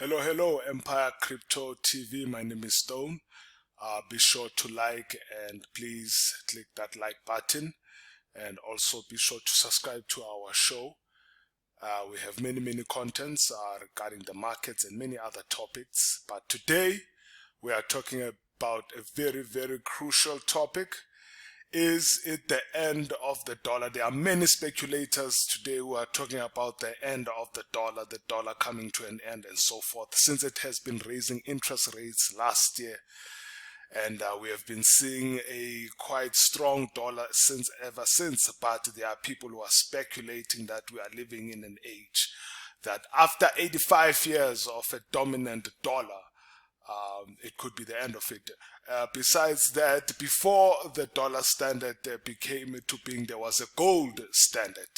Hello, Empire Crypto TV. My name is Stone. Be sure to like and please click that like button, and also be sure to subscribe to our show. We have many contents regarding the markets and many other topics. But today we are talking about a very crucial topic. Is it the end of the dollar? There are many speculators today who are talking about the end of the dollar coming to an end and so forth, since it has been raising interest rates last year. And we have been seeing a quite strong dollar ever since, but there are people who are speculating that we are living in an age that after 85 years of a dominant dollar, it could be the end of it. Besides that, before the dollar standard became to being, there was a gold standard,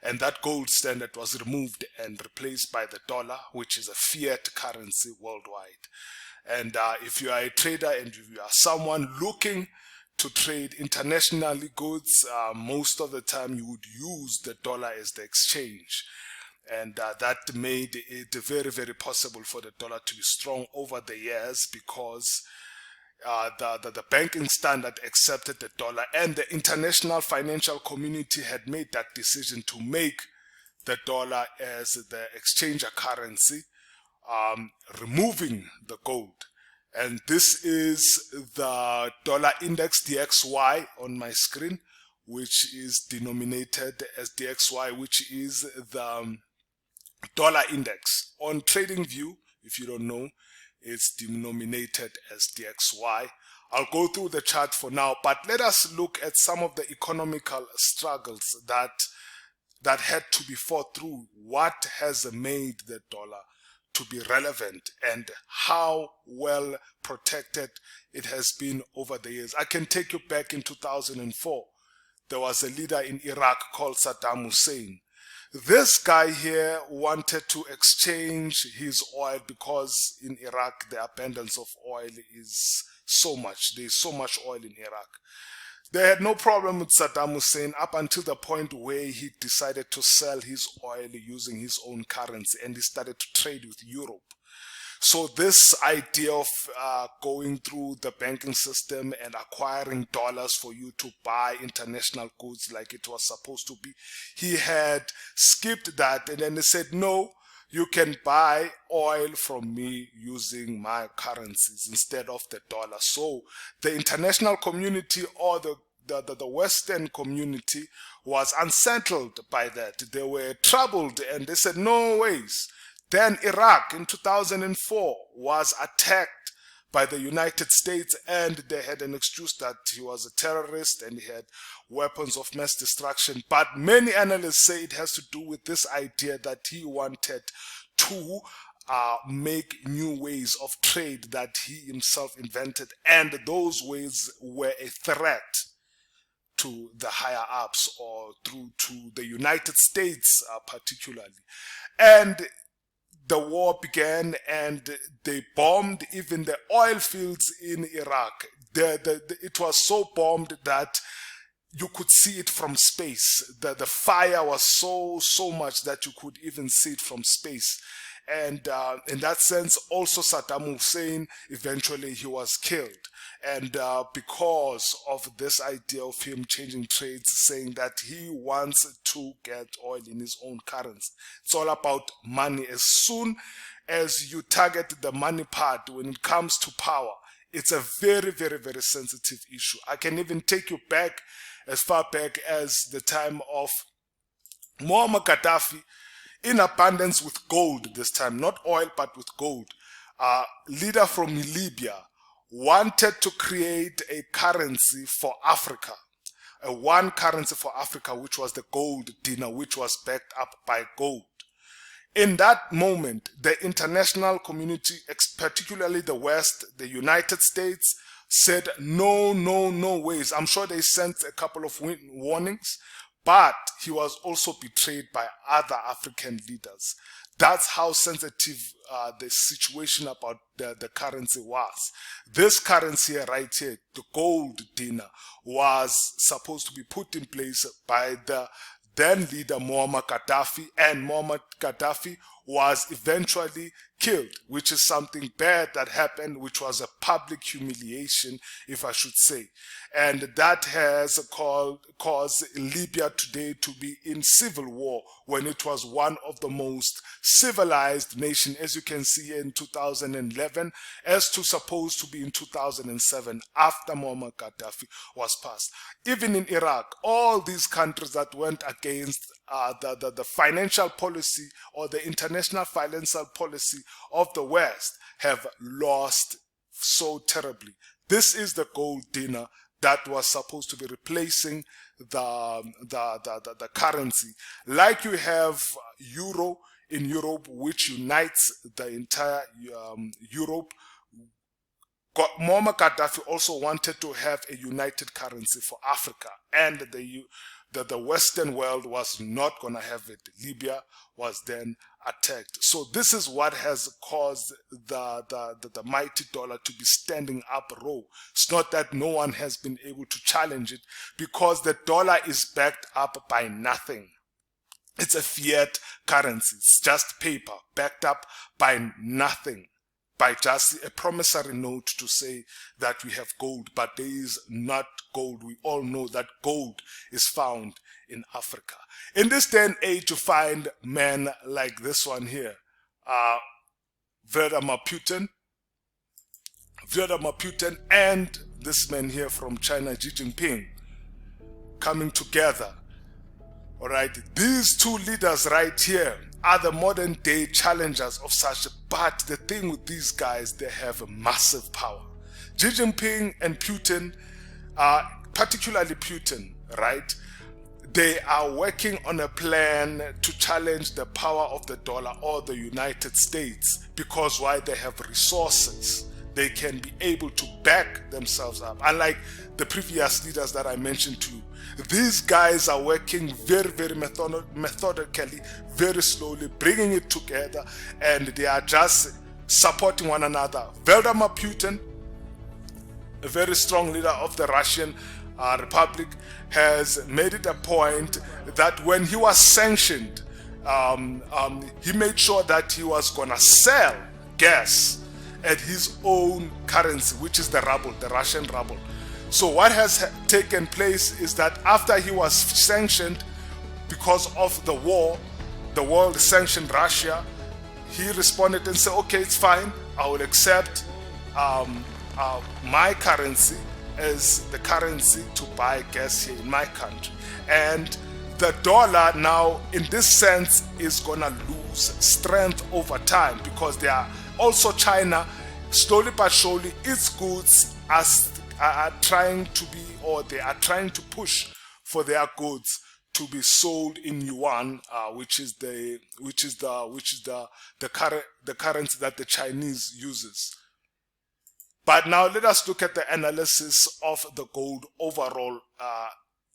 and that gold standard was removed and replaced by the dollar, which is a fiat currency worldwide. And if you are a trader and if you are someone looking to trade internationally goods, most of the time you would use the dollar as the exchange. And that made it very possible for the dollar to be strong over the years, because the banking standard accepted the dollar, and the international financial community had made that decision to make the dollar as the exchange currency, removing the gold. And this is the dollar index DXY on my screen, which is denominated as DXY, which is the dollar index. On TradingView, if you don't know, it's denominated as DXY. I'll go through the chart for now, but let us look at some of the economical struggles that had to be fought through. What has made the dollar to be relevant and how well protected it has been over the years. I can take you back in 2004. There was a leader in Iraq called Saddam Hussein. This guy here wanted to exchange his oil because in Iraq the abundance of oil is so much. There's so much oil in Iraq. They had no problem with Saddam Hussein up until the point where he decided to sell his oil using his own currency, and he started to trade with Europe. So this idea of going through the banking system and acquiring dollars for you to buy international goods like it was supposed to be, he had skipped that, and then he said, no, you can buy oil from me using my currencies instead of the dollar. So the international community, or the Western community, was unsettled by that. They were troubled and they said, no ways. Then Iraq in 2004 was attacked by the United States, and they had an excuse that he was a terrorist and he had weapons of mass destruction. But many analysts say it has to do with this idea that he wanted to make new ways of trade that he himself invented, and those ways were a threat to the higher ups, or through to the United States particularly. And the war began, and they bombed even the oil fields in Iraq. It was so bombed that you could see it from space. The fire was so much that you could even see it from space. And in that sense, also Saddam Hussein, eventually he was killed. And because of this idea of him changing trades, saying that he wants to get oil in his own currency. It's all about money. As soon as you target the money part when it comes to power, it's a very sensitive issue. I can even take you back as far back as the time of Muammar Gaddafi, in abundance with gold this time, not oil but with gold. Leader from Libya wanted to create a currency for Africa, a one currency for Africa, which was the gold dinar, which was backed up by gold. In that moment, the international community, particularly the West, the United States, said no ways. I'm sure they sent a couple of warnings, but he was also betrayed by other African leaders. That's how sensitive the situation about the currency was. This currency right here, the gold dinar, was supposed to be put in place by the then leader Muammar Gaddafi, and Muammar Gaddafi was eventually killed, which is something bad that happened, which was a public humiliation, if I should say. And that has caused Libya today to be in civil war when it was one of the most civilized nations, as you can see in 2011, as to supposed to be in 2007 after Muammar Gaddafi was passed. Even in Iraq, all these countries that went against the financial policy or the international financial policy of the West have lost so terribly. This is the gold dinar that was supposed to be replacing the currency. Like you have euro in Europe, which unites the entire Europe. Muammar Gaddafi also wanted to have a united currency for Africa, and the Western world was not going to have it. Libya was then attacked. So this is what has caused the mighty dollar to be standing up raw. It's not that no one has been able to challenge it, because the dollar is backed up by nothing. It's a fiat currency. It's just paper backed up by nothing, by just a promissory note to say that we have gold, but there is not gold. We all know that gold is found in Africa. In this day and age, to find men like this one here, Vladimir Putin, and this man here from China, Xi Jinping, coming together. All right, these two leaders right here are the modern day challengers of such. But the thing with these guys, they have a massive power. Xi Jinping and Putin, particularly Putin, right? They are working on a plan to challenge the power of the dollar or the United States, because why? They have resources. They can be able to back themselves up. Unlike the previous leaders that I mentioned to you, these guys are working very, very methodically, very slowly, bringing it together, and they are just supporting one another. Vladimir Putin, a very strong leader of the Russian Republic, has made it a point that when he was sanctioned, he made sure that he was going to sell gas at his own currency, which is the ruble, the Russian ruble. So what has taken place is that after he was sanctioned because of the war, the world sanctioned Russia, he responded and said, okay, it's fine, I will accept my currency as the currency to buy gas here in my country. And the dollar now, in this sense, is going to lose strength over time, because they are also China, slowly but surely, its goods are trying to be, or they are trying to push for their goods to be sold in yuan, which is the currency that the Chinese uses. But now let us look at the analysis of the gold overall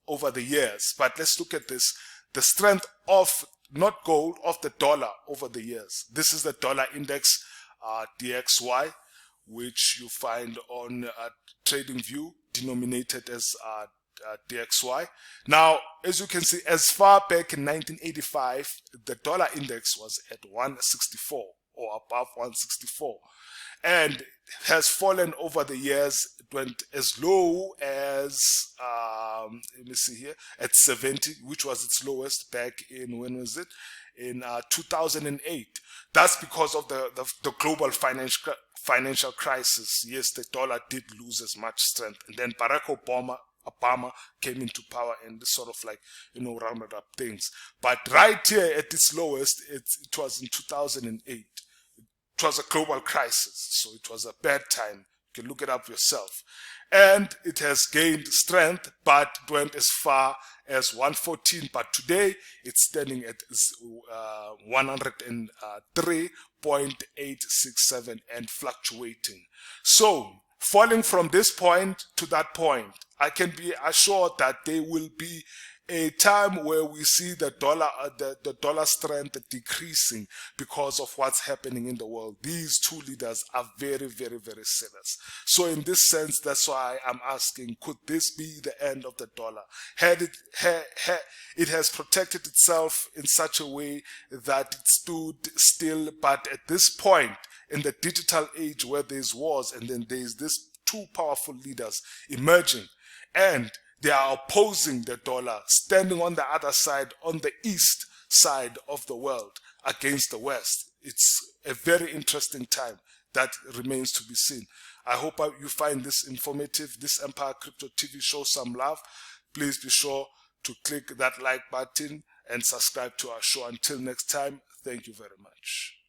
over the years. But let's look at this, the strength of, not gold, of the dollar over the years. This is the dollar index, DXY, which you find on TradingView, denominated as DXY. Now, as you can see, as far back in 1985, the dollar index was at 164 or above 164, and has fallen over the years. It went as low as let me see here, at 70, which was its lowest back in, when was it? In 2008. That's because of the global financial crisis. Yes, the dollar did lose as much strength, and then Barack Obama came into power and sort of like, rounded up things. But right here at its lowest, it was in 2008. It was a global crisis, so it was a bad time. You can look it up yourself. And it has gained strength, but went as far as 114. But today, it's standing at 103.867 and fluctuating. So, falling from this point to that point, I can be assured that there will be a time where we see the dollar strength decreasing because of what's happening in the world. These two leaders are very, very, very serious. So in this sense, that's why I'm asking, could this be the end of the dollar? It has protected itself in such a way that it stood still, but at this point in the digital age where there's wars and then there's this two powerful leaders emerging and they are opposing the dollar, standing on the other side, on the east side of the world against the West. It's a very interesting time that remains to be seen. I hope you find this informative, this Empire Crypto TV show some love. Please be sure to click that like button and subscribe to our show. Until next time, thank you very much.